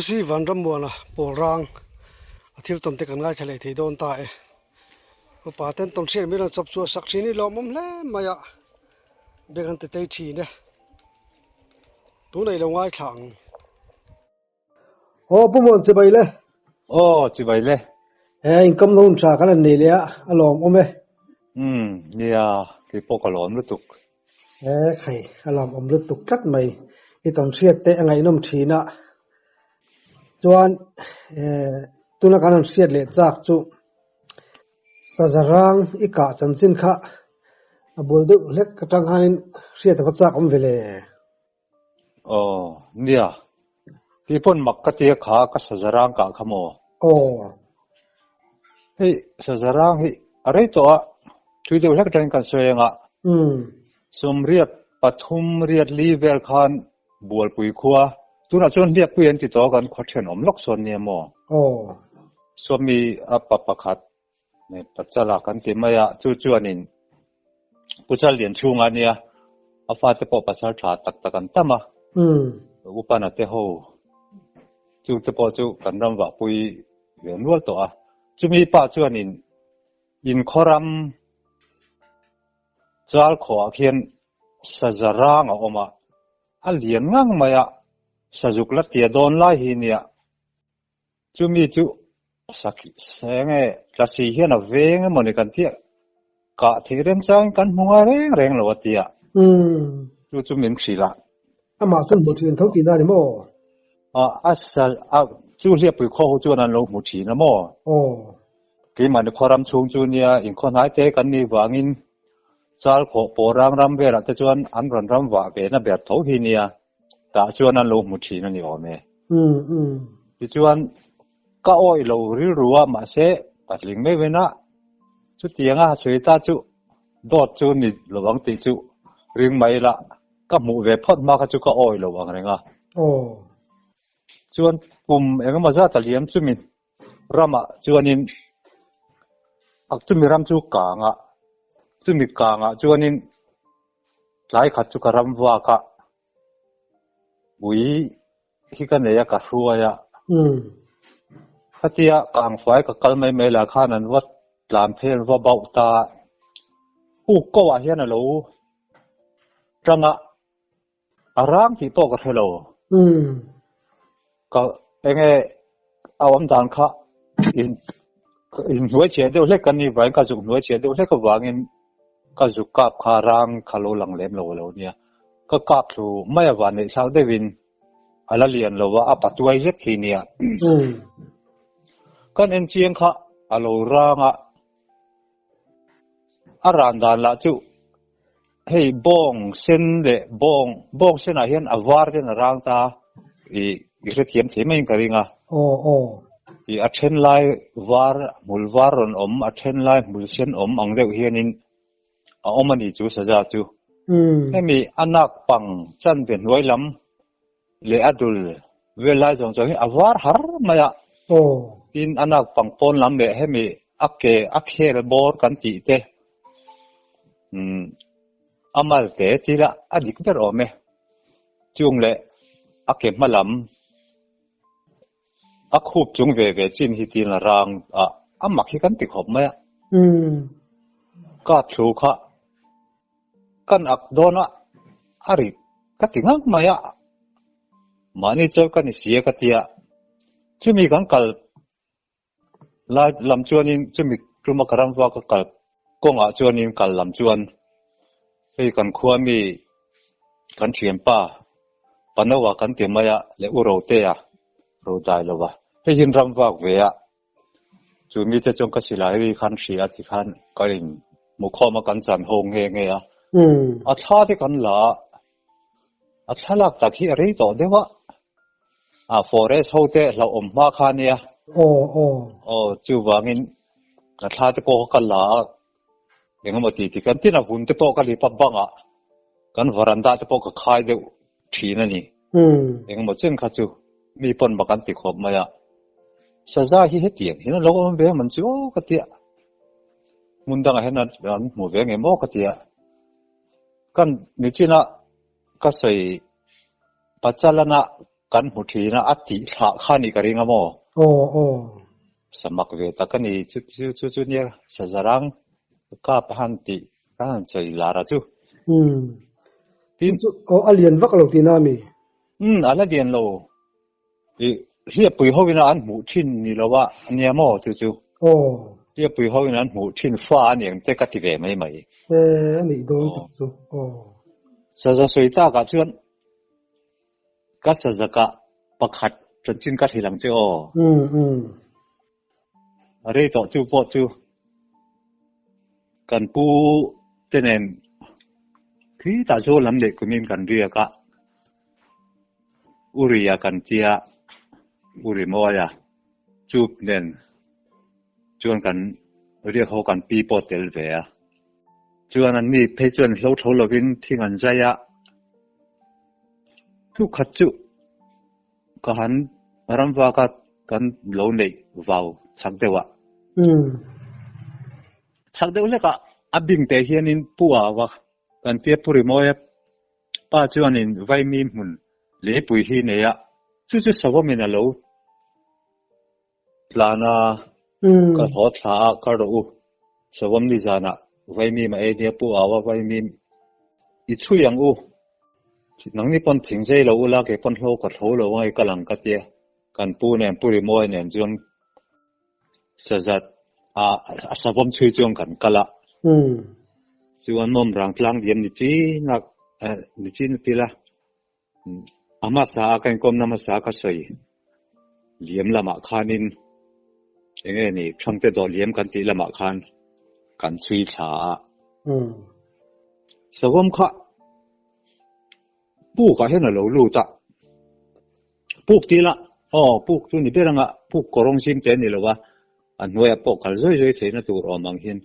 คุซีวันรำบัวนะปวดรังอาทิตย์ต้นเตกันง่ายทะเลที่โดนตายก็ป่าเต้นต้นเสียไม่ต้องจับสัวสักชีนี่ล้อมแล้วมายะเบกันเตะชีเนี่ยตัวไหนลงง่ายขังโอ้ปุ่มมันจะไปเลยโอ้จะไปเลยอินคัมนู่นชากันนี่เลยอะอารมณ์อมเอเนี่ยที่พวกกหลอนรู้ตุกใครอารมณ์อมรู้ตุกกัดไหมอีต้นเสียเตะไงน้ำชีน่ะจวนตัวนักการเสียเลยจากจุสะจรังอีกาจันสินข้าบุลดูเล็กกระจังหันเสียแต่ก็จากอมเวลโอ้เนี่ยที่พ่นมักกะเตียขาก็สะจรังกะขโมโอ้เฮ้สะจรังเฮ้อะไรตัวช่วยดูเล็กจังกันสวยงะสมเรียบปฐุมเรียดลีเวลคันบัวปุยขัวตัวนั้นชวนเรียบเปลี่ยนติดต่อกันขดเชนอมล็อกส่วนเนี่ยโมโอ้สวมีปะขัดเนี่ยปัจจัยกันที่ไม่อะจู่ๆนี่ผู้ชายเรียนชูงานเนี่ยฟาดเตปภาษาชาติตักกันตั้มอุปนัดเตโฮจู่เตปจู่กันรำว่าปุยเรียนรู้ตัวจู่มีป้าจู่นี่อินคอรัมจัลขอเขียนสะจรางออกมาเรียนงั้งมาอะสะจุกลัดเตียโดนไล่หินเนี่ยจู่มีจู่สักเสียงลัดสีเฮียนเวงมันในกันเตียกะที่เริ่มใจกันมัวแรงแล้วเตียจู่มีสิ่งละอามาส่วนบุตรเท่ากี่นาทีโม่จู่เรียบไปข้อจู่นั้นลงมุชีนะโม่โอ้กี่มันคอรัมชงจู่เนี่ยอินคนหายเตกันนี่วางินจัลขอปรางรำเวลาแต่จวนอันรันรำว่าเวนะแบบท้องหินเนี่ยแต่จวนนั้นลงมุชีนั่นนี่ว่าไหมที่จวนก็อ้อยเรารู้ว่ามาเสะปัจจุบันไม่เว้นนะจุดยังสวยตาจุดอดจุนี่ระวังติจุเรื่องไม่ละก็หมู่เว็บพอดมากจุก็อ้อยระวังอะไรเงี้ยโอ้จวนปุ่มเองก็มาจากตะเลียมจุมินรำจวนนินจุมีรำจุกางจุมีกางจวนนินหลายขัดจุกรำว่ากะบุยที่กันเนี่ยกะรัวยขัดที่กางไฟกับกลไม่เมล่าข้านั้นวัดลามเพลว่าเบาตาปุ๊กก็ว่าเฮียนะลูจังร่างที่ปกติเราก็เองเอาอำดานข้าอินหัวเฉียดเดียวเล็กกันนี่ไว้ก็จุกหัวเฉียดเดียวเล็กก็วางอินก็จุกกับขาร่างขาโลหลังเล็มเราเนี่ยก็กับถูไม่วันนี้ชาวเดวินอะไรเรียนเราว่าปัจจุบันเล็กทีเนี่ยก็เอ็นเชียงข้าอโลร่างรานดานละจุให้บ้องเส้นเดบ้องเส้นอะไรเห็นอวาร์เดนร่างตาอีกเทียมที่ไม่กระดิ่งโอ้อีอัดเชนไลวาร์มุลวาร์อนอัดเชนไลมุลเชนอังเดียวเฮียนินมันอีจูสจาจูให้มีอนักปังจันเป็นไว้ลำเลอดุลเวลาจงให้อวาร์ฮาร์มาโอ้อินอนักปังปนลำเบให้มีอักเคลบอร์กันจีเตอามาเตะทีละอดีตเป็นอเมจุงเละอักเก็บมาลำอักคูบจุงเวจินฮิตินรางมักฮิกันติขบไหมก็ถูกค่ะกันอักโดนอาริก็ติงักไหมมันนี่เจ้ากันเสียกันเตียจุมีกันกัลลำจวนินจุมีจุมกรำว่ากัลกงจวนินกัลลำจวนให้กันขวามีกันเชียนป้าปนว่ากันเตียมายะเลอุโรเตียรู้ได้แล้วว่าให้ยินรำว่าเวียจูมีแต่จงกสิลายวิคันเสียที่คันก็ริงมุขมากันจันหงเฮงเงียท่าที่กันละท่าลักตะขี้อะไรต่อเดี๋ยวว่าฟอเรสโฮเตเรามาคานี่โอ้จูวางินท่าที่โกกันละยังไม่ตีที่กันที่น่ะวุ่นที่โปกันลีปับบังกันวารันดาที่โปก็ขายเดียวทีนั่นนี่ยังไม่เจนข้าจูมีปนบักันติขบมาสะใจที่เฮ็ดเตียงเห็นแล้วมันเบี้ยมันจูกติมุนดังเห็นนั้นหมู่เบี้ยเงี้ยโมกติกันนี่จีน่ะก็ใส่ปัจจัยละนะ กันหุทีนะอัติถาข้านี่กระริงอ่ะโมสมัครเวทกันนี่จุดเนี่ยสะจรังก็พันติกันใจลาระจูที่อเลียนวักเราตีนามีอะไรเดียนโลเฮียปุยเขาวินาอันหมูทิ้นนี่แล้วว่าเนี่ยโมจู่เฮียปุยเขาวินาอันหมูทิ้นฟ้าเนี่ยแต่ก็ติเวไม่นี่โดนจู่สะสวยตากระชวนก็สะจะกะประคัดจนชิ้นก็ทีหลังเจ้าอะไรต่อจู่ปอจู่กันปูเจเนนคือตาโซลำเด็กกุมินกันเรียกะอุริยากันเตียอุริโมยาจูบเนนจวนกันเรียกเขากันปีโปเตลเวียจวนนั้นนี่เพจวนเขาทลวินที่งันใจยะทุกขจุกันรำว่ากันโลเนกวาวชักเดวะชักเดวเลยก็อับบิงเตเฮียนินปัววะกันเตียปุริโมยป้าจวนนินไว้มีมุนเลี้ยปุยฮีเนียจู่สาวมินาโลลานาก็หัวท้ากระดูสาวมิจานะไว้มีมาเอเดียปัวว่าไว้มีอิชุยังนังนี่ปนทิ้งใจเราละเก็บปนโลกัดโลเราไว้กำลังกัดเดียกันปูเนี่ยปุริโมยเนี่ยจวนสะจัดสาวมช่วยจวนกันกะละส่วนมุมรังพลังเดียนนิจินักนิจินติละอามาสากันกรมนามาสาก็ใส่เลี้ยมละมาคานินเองนี่ช่างแต่ตัวเลี้ยมกันติละมาคานกันช่วยขาสวมข้าปูก็เห็นเราลูตะปูกทีละปูกตัวนี้เป็นไงปูกกรงซิมเต็นนี่หรอวะอันนู้นปูกกันช่วยเทนตัวอมังหิน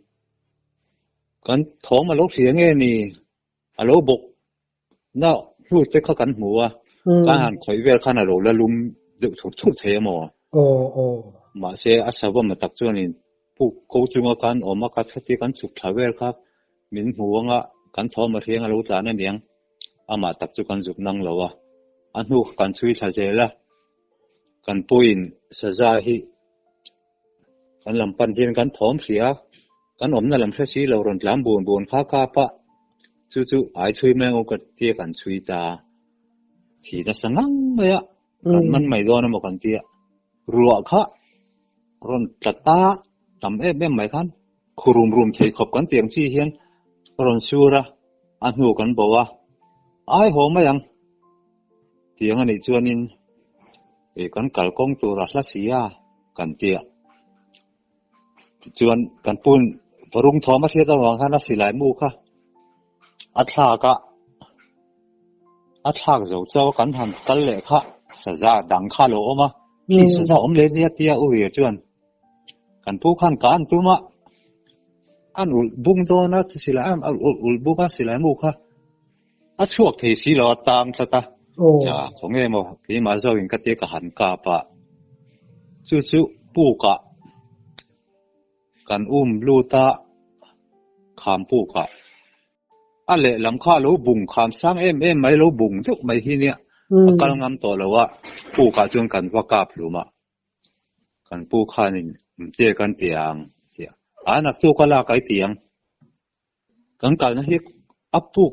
กันท้องมาลูกเสียงนี่อาลูบกน่าพูดจะเข้ากันหัวการหันคอยเวลขนาดเราละลุมทุกเทมมาเสียอาศัยว่ามาตักจวนนี่ผู้กู้จุงกันออกมาคัดที่กันสุขทาเวลครับมินหัวงะกันท้องมาเทียงเราตาเนี่ยยังอามาตักจุกันจุกนั่งเราวะอันนู้กันช่วยทาเจละกันปุยนสะใจกันลำปันเทียนกันท้องเสียกันอมนั่นลำเสียเรารอนลำบุญข้ากาปะจู่ไอช่วยแมงก็เทียกันช่วยตาที่นั่นสังงังเลยอ่ะกันมันไม่โดนมากันเทียรัวข้ารอนจัดตาทำไม่กันคุรุมใช้ขบกันเตียงชี้เฮียนรอนชัวระอันนู้กันบอกว่าไอหัวไม่ยังเตียงอันนี้จวนินกันกัลกงตัวรัสเซียกันเตียจวนกันปุ่นวรุงทอมาเทียตะวังข้านัสิหลายมูค่ะอัฐากะเจ้ากันหันกันเลยค่ะสะจาดังข้าโลมาที่สะจาอมเลนี่เตียอุริยจวนกันผู้ขันการตัวมาอันอุลบุงโดนัทสิหลายอุลบุงกันสิหลายมูค่ะอัดช่วงที่สิเราตามซะตาจ้าของเอ็มที่มาเจ้าอินกัดเตียกหันกาปะจู่ผู้กะกันลูตาขามผู้กะอะไรลำข้าเราบุงขามสร้างไม่เราบุงทุกไม่ที่เนี่ยกำลังงำต่อแล้วว่าผู้กะจนกันว่ากาบหรือมากันผู้ข้านี่เตียกันเตียงนักตัวก็ลากไอเตียงกันนะที่อับผู้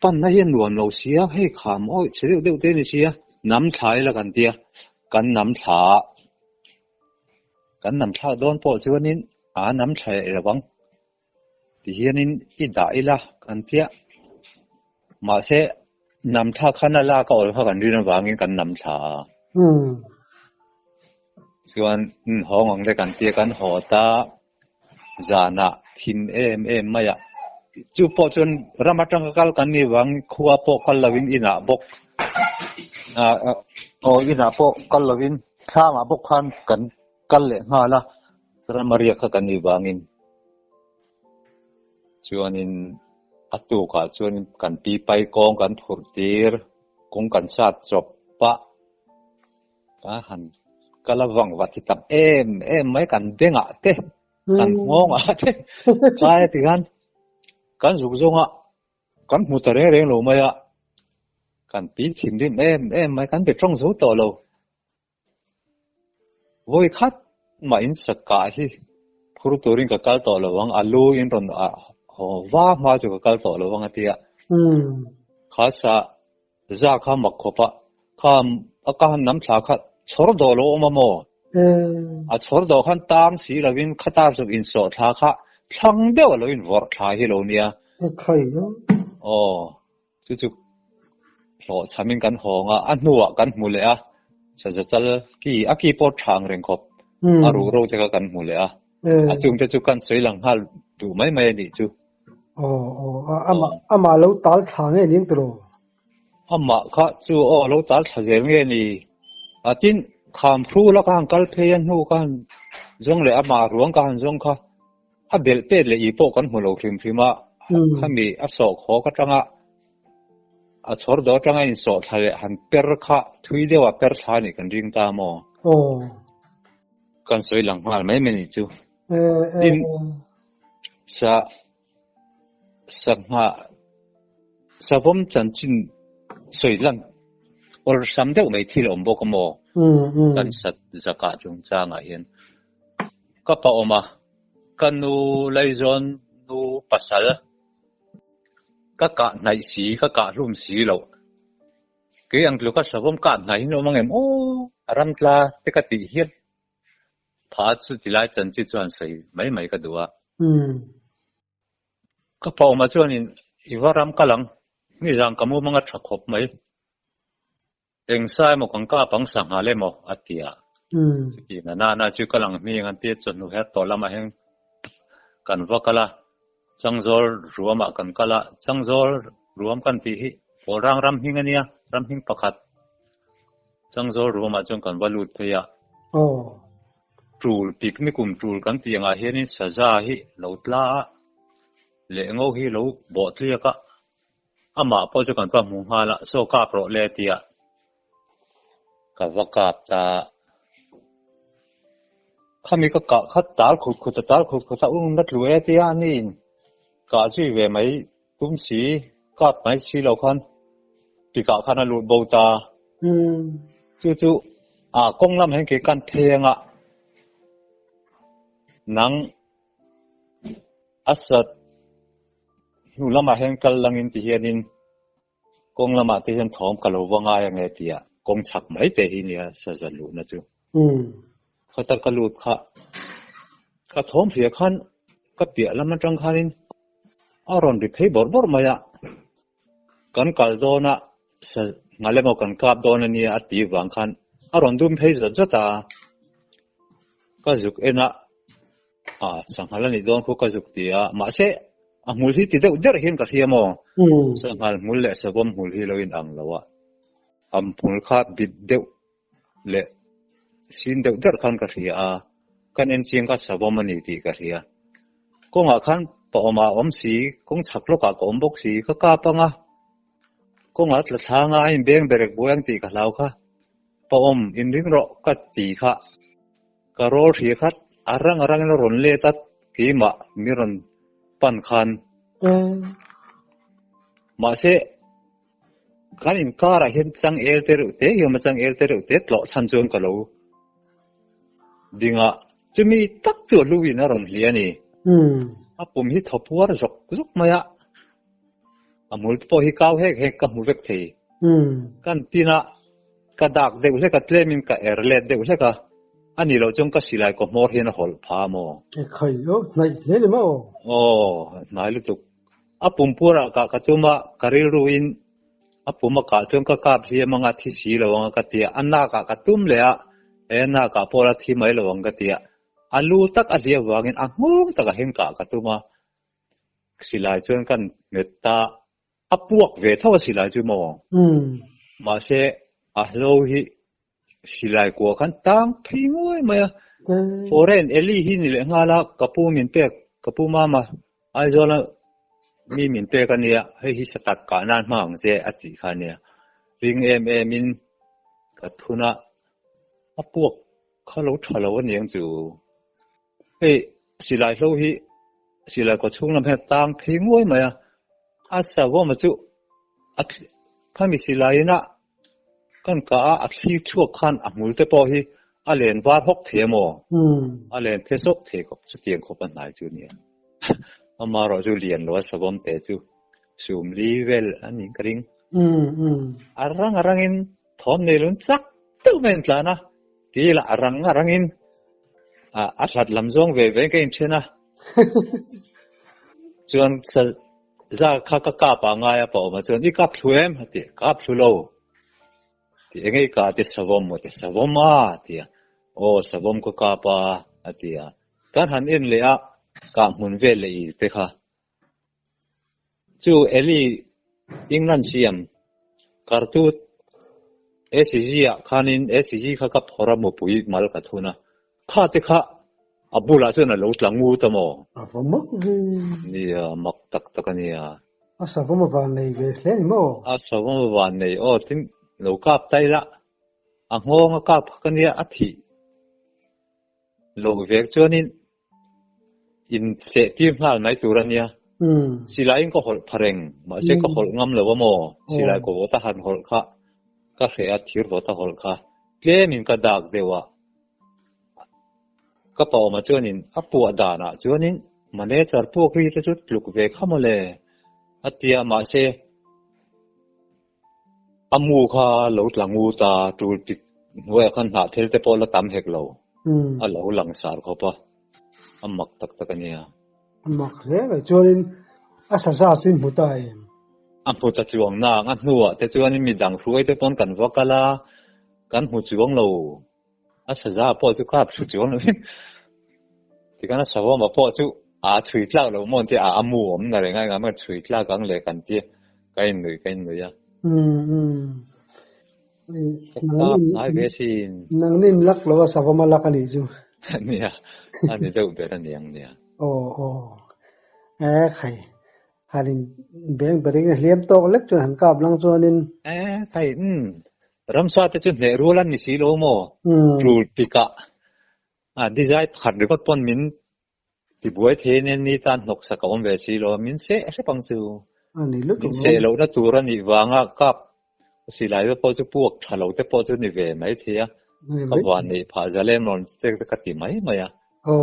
ปั้นนะเห็นหนวลเราเสียให้ขามเสียเดี๋ยวนี่เสียน้ำชายละกันเตียกันน้ำชาโดนพอชวนนี้น้ำชายระวังที่เฮียนินอิดาอิละกันเทียมาเสน้ำชาขันละก็เอาเข้ากันดีนะวางินกันน้ำชาส่วนห้องได้กันเทียกันหัวตาจานะทินไม่อะจู่พอจนรามาจังกัลกันนี่วางขัวพอกัลลวินอินาบกอินาพอกัลลวินข้ามาบกขันกันกัลเลงาละรามาเรียกกันนี่วางินชวนินอัตุกะชวนินกันปีไปกองกันผุดตีร์กองกันชาติจบปะหันกะละวังวัดที่ตับไม่กันเด้งเตกันงงเตใช่ที่กันสุกจงกันมุตเร่งลงมา กันปีถิ่นดินไม่กันไปตรงสูต่อเราวัยคัดมาอินสกัดที่ครูตัวริงกับการต่อเราวังอาลูอินรอนว่ามาจากการต่อเราวังอาทิตย์ข้าศึกจะข้ามักขบข้ามอาการน้ำชาข้าชอร์ดอโลมาโมชอร์ดอขันตามสีเราวินขัดตาจุอินโซท้าข้าช่างเดียวเราวินวอร์ท้าฮิโลเนียใครเนาะจุกโหชามินกันหงอันนัวกันมูเลยจะกี่ปอดทางเร่งขบรู้จะกันมูเลยจุงจะจุกันสวยหลังฮัลดูไม่ดีจุอามาเราตัดทางเงี้ยตัวอามาข้าจูเราตัดทางเงี้ยนี่จินคำพูดแล้วกันกัลเพยันหูกันจงเลยอามาหลวงกันจงข้าเบลเปิดเลยอีโปกันมูเราพริมข้ามีสอกขอก็จังชอร์ดอจังอินโซทะเลหันเปิร์ข้าทุยเดียวเปิร์ทานี่กันริงตามกันสวยหลังฮัลไม่นี่จูอินสังหาสะพมจันจินสวยหลังอรสัมเดียวไม่ที่ลมบกโมกันสัตจักรจงจางเห็นก็พอมากันนูไลจอนนูปัสสาวะก็กะไหนสีก็กะรุ่มสีเราเกี่ยงลูกก็สะพมกะไหนเรามังเอ็มรันตลาเทกติเฮียพาสุดที่ไลจันจิจวนใส่ไม่ก็ดูก็พอมาจวนอีวารำกะลังนี่จังกมูมังกัดขบไหมเองใส่หมกังกาปังสังหาเลโมอัติยาที่น่าจุกะลังมีงันตีจนหัวตัวละมาเฮงกันวักละจังโจลรวมกันกละจังโจลรวมกันที่โอรังรำหิงเนี่ยรำหิงประคัดจังโจลรวมจงกันวลุดเพียปลูปิกนิคุมปลูกันที่ยังอาเฮนิสซาฮิลาวตลาเลงเอาฮิลาวบอทเลียกะอามาพอจะกันตัวมุงฮาละโซกาโปรเลติยากับวักกับตาข้ามีก็กะขัดตาลขุดตาลขุดนัดรวยติยานี่กะจีเวไม่ตุ้มสีกัดไม่สีเหล่าคันปีกะขันลุดโบตาจู่กงลำเห็นเกี่ยกันเทียงนังอัศดนูลำเห็นกันลังอินที่เห็นินกงลำที่เห็นถอมกันลวงง่ายไงที่กงฉักไม่เตหินี่สะสลุนะจู่เขาตัดกันลุดข้าถอมเพียขันก็เปียแล้วมันจังขันินอารอนริเพย์บอร์มายกันกัลโดนะงั้นเลยมากันกับโดนนี่อติวังขันอารอนดุมเพย์จะตาก็จุกนะสังหารนี่โดนคุกจุกที่มาเสมูลที่ติดเดือดเห็นกับที่มอสังหารมูลเละสบมูลที่เราอินอังแล้วมูลค่าบิดเดียวเละสินเดียวเดือดขันกับที่กันเอ็นจิงกับสบมันนี่ที่กับที่ก็งาขันพอมาสีก็ชักโลกก็บกสีก็กาปังก็งาตละทางอินเบงเบรกบัวยังตีกับเราค่ะพออินริงโรกัดตีค่ะก็รอที่ค่ะarang na ron le tat kima miron pan khan ma se kan in kara hen chang el teru te yoma chang el teru te tlo chan chon ka lo dinga chumi tak chu luwi na ron liani apum hi thopuar jok maya amul po hi kaw he ka mu vek thei kan tina ka dak de ule ka tlemin ka erle de ule kaอันนี้เราจงก็สิไลก็มอร์เฮนหอลพาโมใครโอ้ไหนเล่นมั้งไหนลุตุกปุ่มปัวระกะตุมาการิรูอินปุ่มกะจงก็กาบเฮียมังอาทิสีระวังกะเตียอันน่ากะตุมเลยน่ากะพอละที่ไม่ระวังกะเตียอันลูตักอันเดียววางินงูตักเห็นกะตุมาสิไลจงกันเมตตาพวกเวทว่าสิไลจุโมมาเสโลหิสิไลกัวขันตังพิงวยมาฟอเรนเอลี่หินเลยงาละกระปูมินเปกกระปูมาไอโซละมีมินเปกันเนี่ยให้ฮิสตักกานันมังเจอติคันเนี่ยริงมินกระทุนะพวกเขาเราทะเลาะเนี่ยจู่เฮ้สิไลโลหิสิไลก็ชุ่งลำแพตังพิงวยมาอาสาวมาจู่ ข้ามีสิลายนะกันกาอักษีชั่วขันอักมุลเตปอฮีอาเลนวาร์ฮกเทียโมอาเลนเพศกเทกบสุดเทียงขบันไหนจูเนี่ยอามารอจูเลียนล้วนสบอมเตจูซูมลีเวลอันนี้กริงอารังอินทอมเนลุนจักตัวเมนต์ลานะที่ละอารังอินอัดหลัดลำซองเวเวกันเชนะจวนจะข้ากาปางายปอมาจวนอีกับช่วยมที่กับช่วยเราที่เองไอ้กาที่สวมหมดที่สวมมาที่โอ้สวมก็กาปาที่การหันอินเลยอะกางมุนเวลอีสเตค่ะจู่เอลีอิงนันเซียมการ์ตูดเอสจีอะขานินเอสจีข้ากับพอรามุปุยมาลกัทุนะข้าที่ข้าอับบุลาจวนเราหลังงูตโมนี่มักตักนี่สวมวันนี้เวเล่นโมสวมวันนี้โอ้ทิ้งเรากับใจละอ่างงกับกันเนี่ยอาทิโลกเวกจวนินอินเสตีมหาไม่ตัวเนี่ยสิลายก็หดพรงมาเสก็หดงำเลยว่าโมสิลายก็วัตหันหดข้าก็เสียทีร์วัตหดข้าเลี้ยมินก็ดักเดียวก็พอมาจวนินอับปวดดานะจวนินมันเนี่ยจะพวกรีตจุดลุกเวกข้ามเลยอัตยามาเสอามูข้าหลุดหลังงูตาจูติเวขันหาเทลเตปอลตามเหกเราอัลเราหลังสารเขาปะอามักตักเนี่ยมักเลยจวนอาศัยซาสินมุตัยพุทธจวงนางอันหัวแต่จวนนี้มีดังรวยแต่ปนกันวักละกันหูจวงเราอาศัยซาพอจุกับจวงเราที่กันอาศัยว่ามาพอจุถุยลักเรามองที่อามูผมอะไรง่ายๆมันถุยลักกันเลยกันที่กันหน่อยอะนายเวสินนางนี่ลักเราว่าสาวมาลักกันอีกจูเนี่ยอันนี้เดี๋ยวเดี๋ยวนี่ยังเนี่ยโอ้ใครฮารินเบงเบริงเลี้ยมโตเล็กจนหันกับลังจวนินใครรำสวัสดิ์จนเหรูลันนิสิโลโมรูปิกะดีใจขัดหรือก็ปนมินที่บวยเทนนี่ตานหกสกัมเวสิโลมินเสะปังซูมินเสะเราหน้าตัวนี่วางกับสิไลก็พอจะพวกถ้าเราแต่พอจะนี่เวไม่เทียก็วันนี้พาจะเล่นนอนเสกกติไหมมาอ่ะโอ้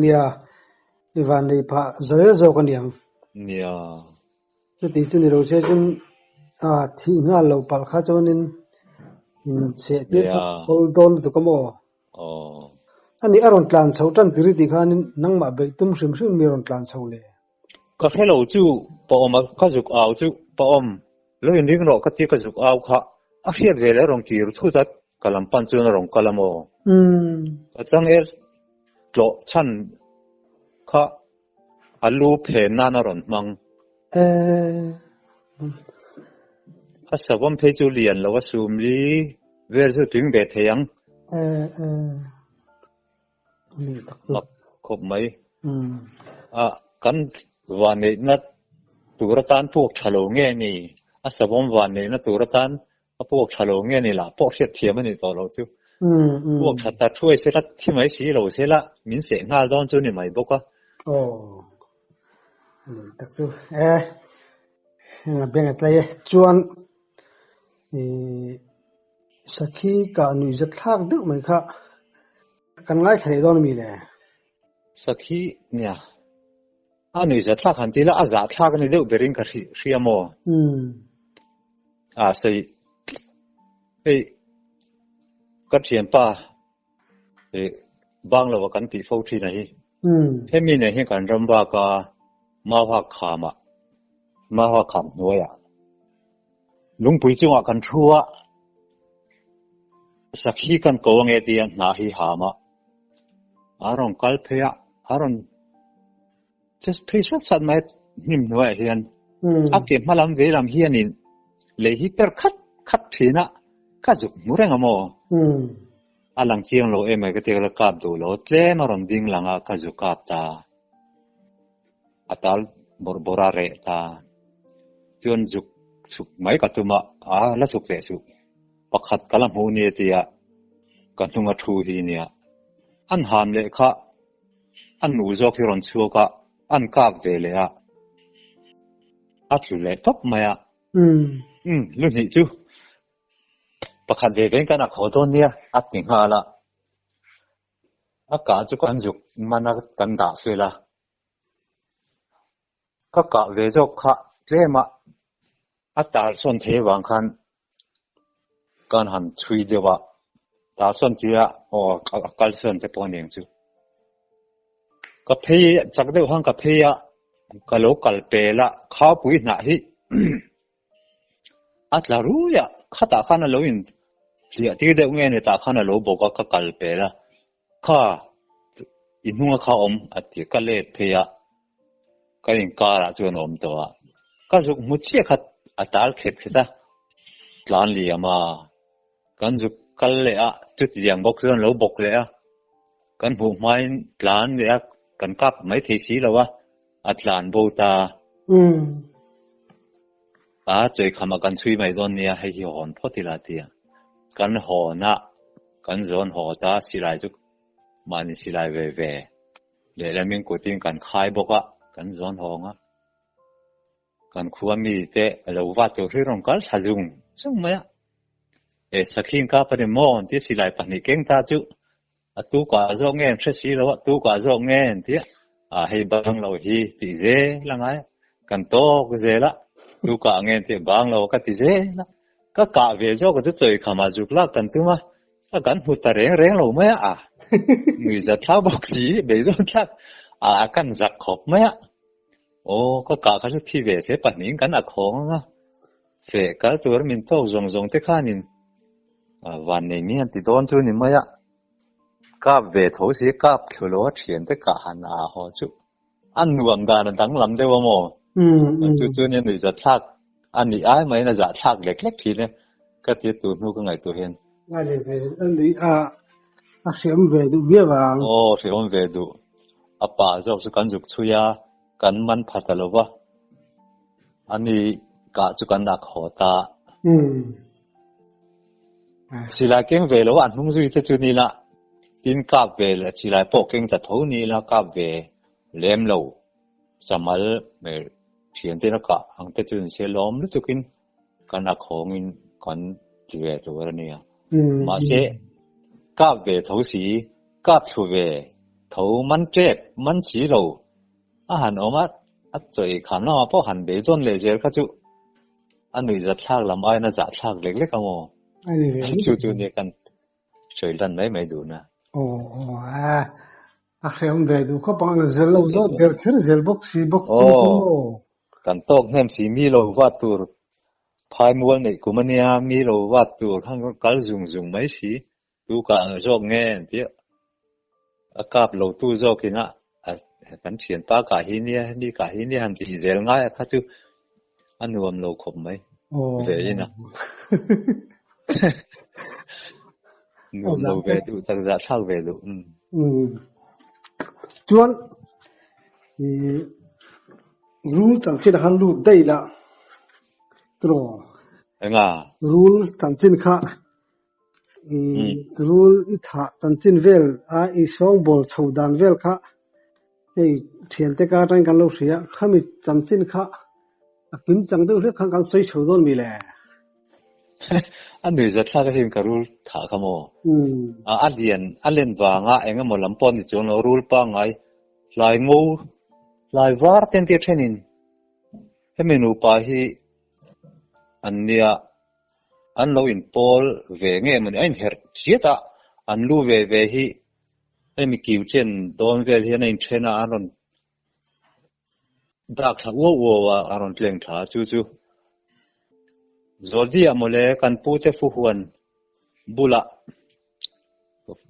เนี่ยวันนี้พาจะเล่นโซกันยังเนี่ยจุดที่นี่เราเชื่อจนที่งานเราปัลข้าจนินเสียที่โฮลดอนตุกโมอันนี้อารมณ์กลางเสาจันทรีติขานินนั่งมาเบิกตุ้มชิมมีอารมณ์กลางเสาเลยก็แค่เราจู่ปอมก็จุกเอาจู่ปอมแล้วอย่างนี้ก็เราก็ที่ก็จุกเอาค่ะอาเฮียเวลาลงกี่รู้ทุกทัดกลัมปันจุนลงกลัมโมจังโลชันค่ะอัลลูเพนนานารอนมังสวมเพจูเลียนแล้วว่าซูมลีเวอร์สุดถึงเบทยังมักคบไหมกันวันนี้นัดตุรตันพวกฉลองเงี้ยนี่สวมวันนี้นัดตุรตันพวกฉลองเงี้ยนี่ล่ะพวกเทียบเทียมมันนี่ต่อเราจู่พวกชัดตาช่วยเสร็จที่ไม่สีเราเสร็จละมินเสียงาดอนจู่นี่ไม่บอกว่าตักสู้เป็นอะไรจวนสักขีการนุจัดทักดึกไหมคะกันง่ายใครโดนมีเลยสักขีเนี่ยนุจัดทักหันทีละอาจจะทักนี่เดี๋ยวเบริงกันเรียมใส่ก็เทียนป้าบางเราว่ากันตีฟูที่ไหนให้มีในให้กันรำว่ากามาว่าขามน้อยลุงปุยจังหวะกันชัวสักทีกันโกงเดียนนาฮิหามะอารมณ์กัลเพียอารมณ์จะพิสูจน์สัตว์ไม่นิ่มน้อยเฮียนอาเก็บมาลำเวลำเฮียนินเลยฮิตเตอร์คัดทีน่ะก็จุกมุเรงอ่ะโมอาลังเชียงโลไม่ก็เที่ยวกับดูโลเจ้มารำดิ่งหลังก็จุกกับตาอัตลบราเรตาจนจุกไม่ก็ตัวมาแล้วจุกเตะจุกปักขัดกลัมหูเนี่ยที่กันทุ่งทูฮีเนี่ยอันหามเลยค่ะอันนูจอกที่รอนชัวก็อันกาบเวเลยอัดเลยทับมา รุ่นนี้จูประคันเวเวนกันอ่ะขอโทษเนี่ยอัดถึงหาละอากาศจุกันจุกมันกันด่าเสียละก็กะเวจกค่ะเจ้มาอัตราส่วนเทวังคันการหันช่วยเดียวว่าตาส่วนที่อ่ะโอ้กัลส่วนเทปนเองจูก็เพียจากเดียวหังก็เพียก็โลกัลเปละข้าวปุ๋ยหนาฮิอัตรารู้ยะข้าตาขันโลอินเสียที่เดียวเงี้ยเนี่ยตาขันโลบอกก็กัลเปละข้าอินหัวข้าอัดที่กัลเลเพียก็ยังการะจวนตัวก็จุกมุชีขัดอัตราเข็ดที่ตาหลานเลี้ยมากันจุกกัลเลอะจุดยังบอกจวนโลบอกเลยอะกันหูไม้หลานเนี่ยกันกับไม่เทสีแล้ววะอัตลานโบตาใจคำกันช่วยไม่โดนเนี่ยให้หอนพอดีละทีกันหอนะกันจนหอตาสิไลจุกมันสิไลเวเวแล้วมีกูติงกันขายบอกว่ากันจนหองอ่ะกันขวามีเตะแล้วว่าตัวที่ร้องกันสะจุงซึ่งไม่สักหินกับประเดี๋ยวมองที่สิไลปันนี่เก่งตาจุตู้กว่าจงเงินเสียแล้วตู้กว่าจงเงินที่ให้บางเราฮีติเจละไงกันโตก็เจละตู้กว่าเงินที่บางเราก็ติเจละก็กะเวจก็จะจ่อยขมาจุกละกันตัวมาถ้ากันหุตเร่งเราไม่มือจะท้าบอกสีเบยต้นทักกันจักขบไม่โอ้ก็กะเขาจะที่เวเสปันนี้กันของเฟก็ตัวมินโตจงที่ข้านินวันนี้มีอันที่โดนจุนี่ไม่กับเวทสีกับเขลัวเทียนแต่กะหันหัวจุอันรวมกันตั้งลำเดียวมั้งจุเนี่ยหนูจะทักอันนี้ไม่น่าจะทักเล็กๆทีเนี่ยก็ที่ตัวนู้ก็ไงตัวเห็นอันนี้เสียงเวดูเบี้ยบางโอ้เสียงเวดูป่าจอกสุกันจุกชุยากันมันพัดแล้ววะอันนี้กะจุกันนักหัวตาสิลาเก่งเวแล้วอันนุ่งจุยที่จุนี่ละดินกับเวลสิลายปกเก่งแต่ทุนี้ละกับเวเลี้ยมเราสมัยเมื่อเขียนที่นักอังเตจุนเสียล้อมแล้วจุกินกันนักของอินกันจีเวตัวเนี่ยมาเสกับเวทุสีกับชูเวทุมันเจ็บมันสีเราหันออกมาใจขันเนาะพอหันเบจนเลยเจอเขาจุอันนี้จะทักลำไอ้น่าจะทักเล็กๆก็มั้งจุเนี่ยกันช่วยดันไม่ดูนะโอ้เสียงเวดูเขาปังเจลล์จะเกิดขึ้นเจลบ็อกซีบ็อกจูกันตกเห็นสีมีโลวัตถุพายมัวเนี่ยกูมันเนี่ยมีโลวัตถุข้างกัลจุงไม่สีดูกันจอกเงี้ยที่อากาศโลตู้จอกนะกันเขียนปากกาหินเนี่ยนี่กาหินเนี่ยหันที่เจลง่ายเขาจูอันรวมโลคมไหมเวียนะรวมโลเวดูตั้งแต่เช้าเวดูจวนรูลจังเช่นฮันลูกได้ละตรอรูลจังเช่นค่ะรูลอิทาจังเช่นเวลอีสองบอลชาวดานเวลค่ะเทียนเตกาตันกันลูกเสียข้ามีจังเช่นค่ะกินจังเดียวเรียกข้างกันสวยชาวดอนมีแหละอันนี้จะทักกันกับรูลถาขโมอันเลียนวางเองก็มอลำปอนจนรูลปังไงลายงูลายวาร์เต็นที่เช่นนี้เห็นเมนูปาฮีอันเนี้ยอันเราอินพอลเวงเงี้ยมันไอ้เหี้ยเสียตาอันลูเวฮีไอ้มีคิวเช่นโดนเวลเฮียในเชน่าอันนั้นดักทักวัวอันนั้นเลี้ยงท่าจู่จอดีอะโมเลกันพูดเตฟูฮวนบุละ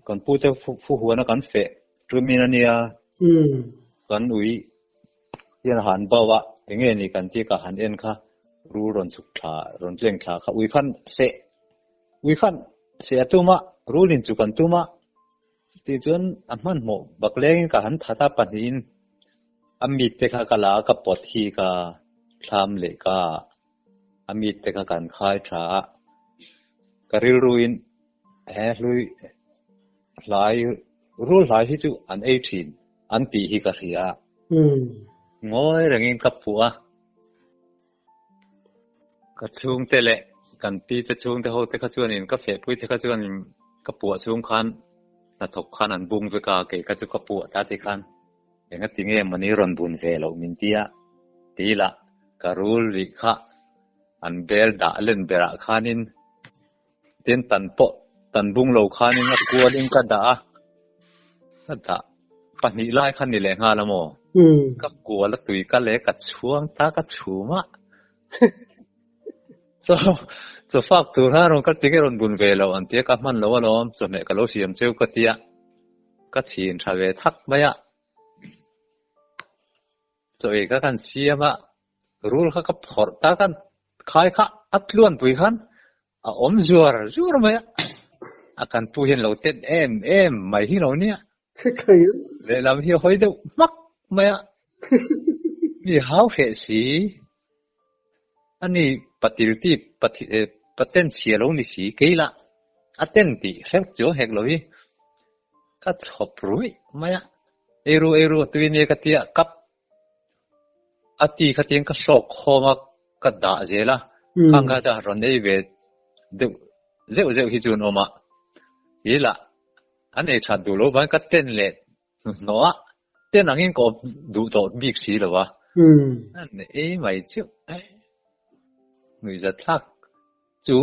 กันพูดเตฟูฮวนกันเฟะรูมินันเนียกันอุยยันหันบ่าวะอย่างเงี้ยนี่กันที่กับหันเอ็นค่ะรู้รอนสุขท่ารอนเลี้ยงท่าค่ะอุยขันเสะตัวมารู้ลินจุกันตัวมาที่จนอันมันโมบักเลี้ยงกับหันพัดปันอินอันมีเตค่ะกะลากับปอดฮีกะทำเล็กะอามีแต่การขายช้ากริลรุยลุยหลายรู้หลายที่จู่อัน18อันตีฮิกะเรียงอยเรื่องกับผัวก ก็ช่วงเตะกันปีแต่ช่วงเตะโหเตะขจวนนี่ก็เฟะปุ้ยเตะขจวนนี่ก็ปวดช่วงคันแต่ถกคันอันบุงไปกาเกะก็จะก็ปวดตาติคันอย่างนั้นติงเองมันนี่รอนบุญเฟะเรามินเตียตีละก็รู้ลิขะอันเบลด่าเล่นเบระคันินเต้นตันโปตันบุงเราคันินก็กลัวลิงก็ด่าปนิไล่คันนี่แหละงานละโมก็กลัวแล้วตุยก็เละกัดช่วงตาก็ชูมะจะฝากตัวเราก็ติงรอนบุญเวลาอันเตียกับมันแล้วว่าล้อมจะเนี่ยก็เราเสียมเจ้าก็เตียก็ชีนทาเวทักไม่อะจะเอกกันเสียมะรู้แล้วก็พอตากันขายข้าอัดล้วนปุยขันอมจัวไม่อะอาการปุยเห็นเราเต้นไม่ที่เราเนี่ยเลยเราที่หอยเดียวมักไม่อะมีหาวเหสีอันนี้ปฏิรูปปฏิเต้นเชียร์ลงนี่สีกี่ละอัดเต้นตีเฮกจ่อเฮกเลยก็ชอบรู้ไม่อะเอรูตัวนี้ก็เตียกับอัติก็เตียงก็โศกโฮมาก็ด่าเจล่ะข้างก็จะรอนได้เวดเจ้าฮิจูนออกมาอีละอันนี้ฉันดูโลกมันก็เต้นเล็ดเนาะเต้นอย่างนี้ก็ดูต่อบิ๊กซีหรอวะอันนี้ไม่เจ้าหนูจะทักจู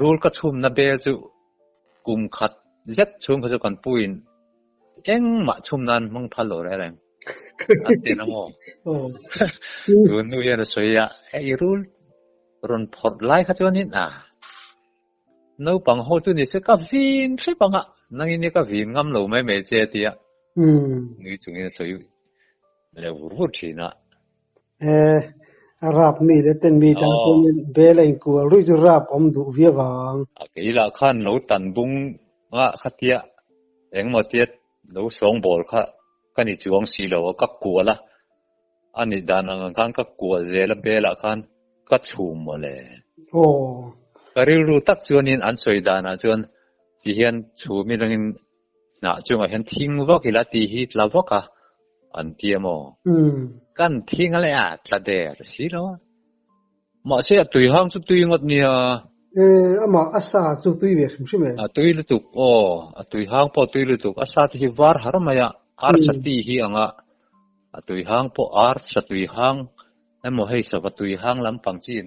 รูลก็ชุ่มนาเบลจูกุมขัดเจ็ดชุ่มเขาจะกันปุยนเอ็งมาชุ่มนั้นมึงพัลโหลอะไรอันเต้นนะโมดูนู่นยังสวยอ่ะไอ้รูลรอนพอดไลค์เขาจะนี่น่ะนู้ปังโฮจุนี่จะกับวินใช่ปังอ่ะนั่งนี่กับวินงำหลูไม่เจตีอ่ะนี่จุงยังสวยแล้วรู้ทีนะรับมีเต้นมีตั้งคนเบลล์กูรู้จุรับผมดูเวียบังอีละขันเราตันบุงว่าขัดเตียเอ็งมาเตียเราสองบอลค่ะกันนี่จวงสีเราก็กลัวละอันนี้ดานังกันก็กลัวเจละเบลละขันก็ชุ่มมาเลยโอ้ก็รู้ตักจวนนี้อันสวยดานะจวนที่เห็นชุ่มมีเรื่องน่ะจวนเห็นทิ้งวักอีละตีฮิตลาวักอ่ะอันเตียโมกันทิ้งอะไรอ่ะตัดเดอร์สิโร่มาเสียตุยห้องจุดตุยงดเนี่ยมาอาสาจุดตุยเวชใช่ไหมตุยลุตุกตุยห้องพอตุยลุตุกอาสาที่วาร์ฮาร์มายาอาร์สตีฮีอ่ะตุยห้องพออาร์สตุยห้องนั่นโมให้สับตุยห้องลำปังจีน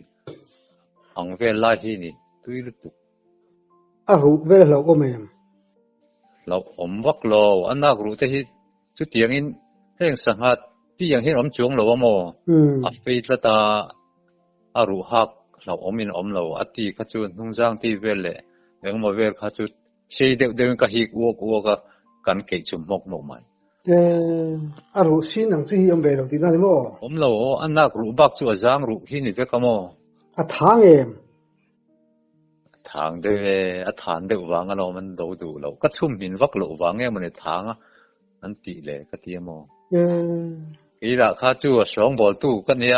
อังเวลไล่ที่นี่ตุยลุตุกรู้เวลเราก็ไม่เราวักเราอันนักรู้แต่ที่จุดอย่างนี้เรื่องสังหารที่อย่างเห็นจวงเราว่าโมฟีดละตาอารุหักเรามินเราอัติขจุนนุ่งจางที่เวลเลยยังมาเวลขจุดเชยเดิมก็ฮิกวัวก็กันเกจุมกใหม่อารุสินังที่ยังเวลที่นั่นโมเราอันนักรู้บักจัวจางรู้ที่นี่เวกโมทางเองทางเดทางเดวางเรามันดูเราก็ชุ่มมินวักเราวางเงี้ยมันในทางอันตีเลยก็ที่โมอีละข้าจูสองบอลตู้กันเนี่ย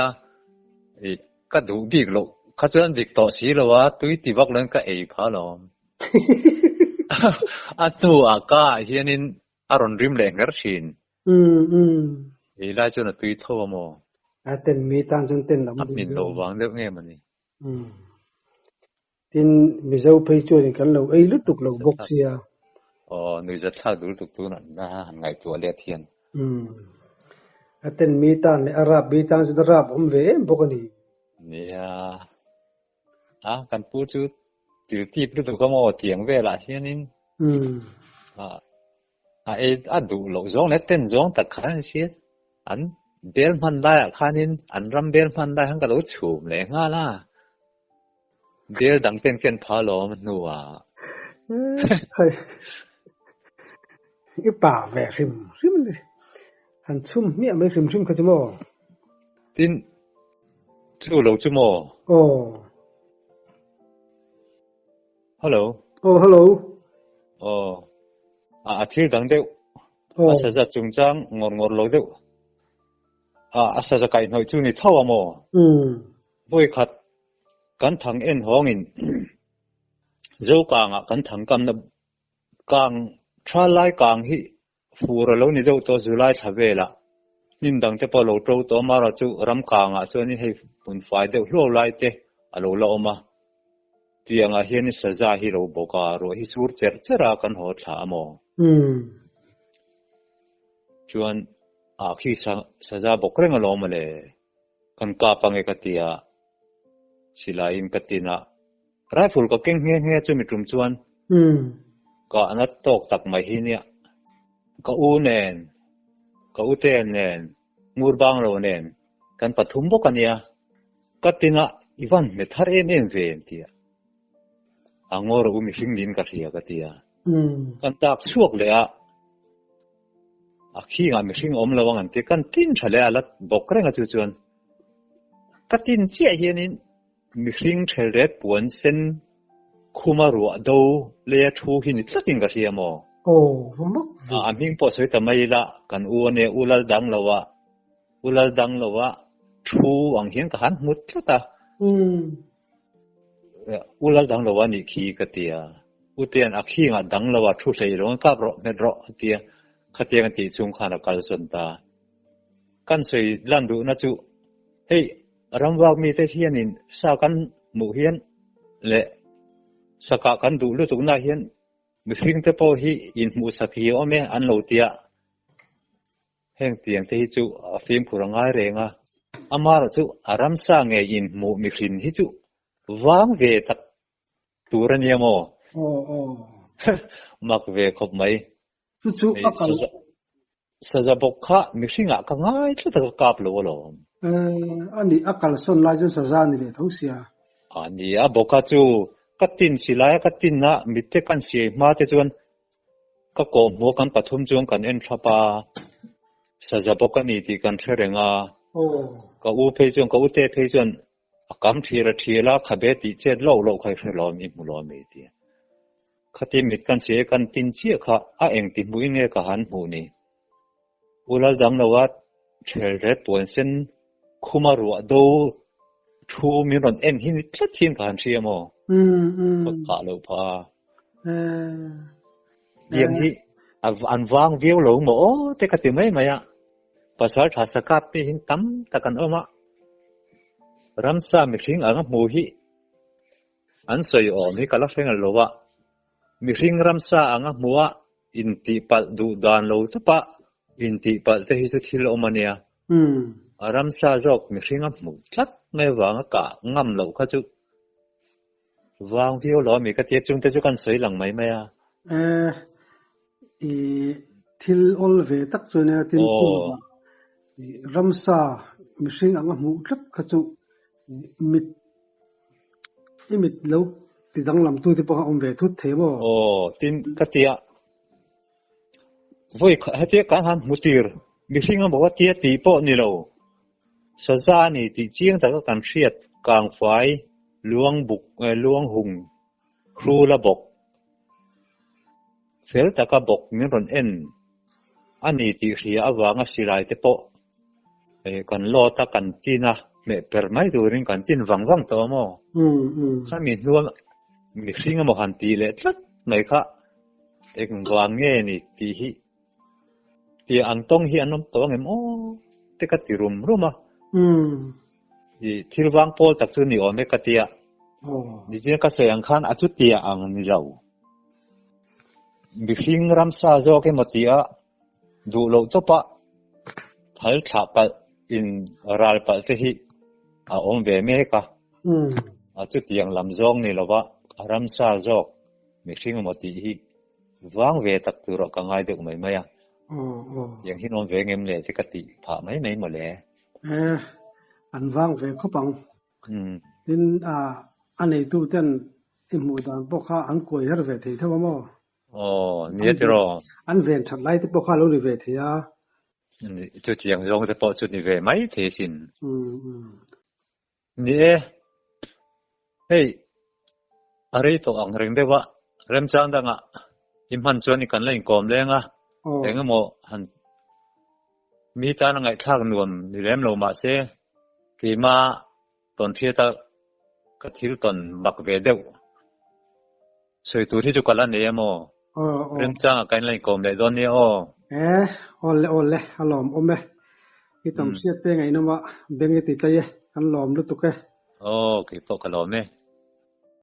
ก็ดูบิ๊กโลข้าจูนั่นบิ๊กต่อสีแล้ววะตุยตีวักเล่นก็พาลอมอันตัวอากาเฮียนินอารอนริมแรงกระชินอีละจูนั่นตุยทั่วโมเต้นมีตังจนเต้นแล้วมินโลวางเด็กเงี้ยมันนี่ทินมิเจ้าไปช่วยกันเราลุตุกเราบกเสียนึกจะทักดูตุกตัวนั้นนะไงตัวเลียเทียนเต้นมีตันอาราบมีตันสุดราบเวบกนี่เนี่ยกันพูดจุดที่พูดถึงเขาโมเถียงเวลาเช่นนี้ดูหลงจ้องเต้นจ้องแต่ขันเสียอันเบลมันได้ขันนี้อันรำเบลมันได้ทั้งกระโดดชูมเลยง่ายล่ะเบลดังเป็นเกณฑ์พาลมนัวอีป่าแหวกริมเลยอันชุ่มเมียไม่ริมเขาจะโม่ทินจู่เราจะโม่ฮัลโหลฮัลโหลอาทิตย์ดังเดียวอาศัยจะจุงจังงอเราเดียวอาศัยจะไก่หน่อยจู่นี่เท่าโม่vuiขัดกันทางเอ็นห้องอินเจ้ากลางกันทางกันนะกลางชาไล่กลางที่ฟูระแล้วนี่เจ้าตัวสุไลทับเวละนิมดังจะพอเราตัวมาเราจู่รำกลางจนนี่ให้ mun fai deuh hlo lai te alo la oma tianga hian saza hi ro boka ro hi sur chera kan ho tha mo chuan khi saza bokreng alo male kan ka pange katia silain katina rifle ka keng nge chumi tum chuan ka anat tok tak mai hi nia ka u nen ka u te nen ngur bang ro nen kan pathum bokania katina iwan me thar em ve tia angor umi hingin ka thia katia kan tak suak le a khi nga mi hring om lawang an te kan tin thale alat bokreng a chu chuan katin chia hianin mi hring thelre puan sen khumaru do le thu hi ni tlatin ka thia mo a ming po soi ta mai la kan u ne ulal dang lawa thu ang hian ka han mut tlata ulal dang lawa ni khi katia uten a khi nga dang lawa thu hlei ro ka ro me ro tia khatia kan ti chung khana kal son ta kan soi landu na chu hei ramwak mi te hianin sa kan mu hian le saka kan du lu tu na hian mi hring te po hi in mu sakhi ome an lo tia heng tiang te hi chu film kurangai renga amar chu aram sa nge in mu mi hrin hi chu wang ve tak turania mo mak ve khop mai chu akal saza bokha mi hringa ka ngai tla ka kap lo ani akal son lai ju saza ni le thosia ani a bokha chu katin silaya katin na mitte kan si ma te chuan ka ko mo kan pathum chung kan en thapa saza bokani ti kan threnga ka u phe chung ka u te phe chuan akam thira khabe ti che lo khai lo mi mu lo mi ti khati mit kan se kan tin chi kha a eng ti mui nge ka han hu ni ulal dam lawat thel re puan sen khumaru do thu mi ron en hin tlathin kan thiamo ka lo pha yang hi an wang viu lo mo te ka ti mai maya pasal thasakap pi hin tam takan oma ramsa mi hring anga mu hi an soi o mi kala fengal lowa mi hring ramsa anga muwa inti pal du dan lo tapa inti pal te hi su thil omania ramsa jok mi hring a mu tlat mai wanga ka ngam lo kha chu wang viu lo mi ka te chung te chu kan soi lang mai maya thil ol ve tak chuna tin chu ramsa mi hring anga mu tlat kha chu mit lo ti dang lam tu ti pa om ve thut the mo tin katia voi hatia ka han mutir mi hringa bo tia ti po ni lo saza ni ti chiang ta ka kan hriat kang fai luang hung khru la bok fel ta ka bok ni ron en ani ti hria awanga silai te po kan lo ta kan tina me permai during kan tin wang to mo khami nuam mi hringa mo han ti le tlat mai kha ek wang nge ni ti hi ti ang tong hi anom to ngem te ka ti rum ruma di thilwang pol tak chu ni ome katia di je ka soyang khan achu tia ang ni lau mi hring ramsa zo ke motia du lo to pa thal tha pa in ral pa te hi a om ve me ka achu tiang lam zong ni lowa ramsa zo mi hring moti hi wang ve tak tu ro ka ngai de mai maya yang hin om ve ngem le te ka ti pha mai mo le an wang ve khopang tin anei tu ten imu dan bokha an koi har ve thei thawa mo ni te ro an ven that lai te bokha lo ri ve thia chu chiang zong te po chu ni ve mai the sin ni hey ari to ang reng dewa rem chang danga imhan chuan kan lein kom lenga engamo han mi ta na ngai thak nuam ni lem lo ma se ki ma ton thia ta ka thil ton mak ve deu soi tu thi chu kala ne mo rem chang kan lein kom le don ni ole alom ome itam sia te ngai no ma bengi ti tlaye kan lom lu tu ke oh ki to kalom ne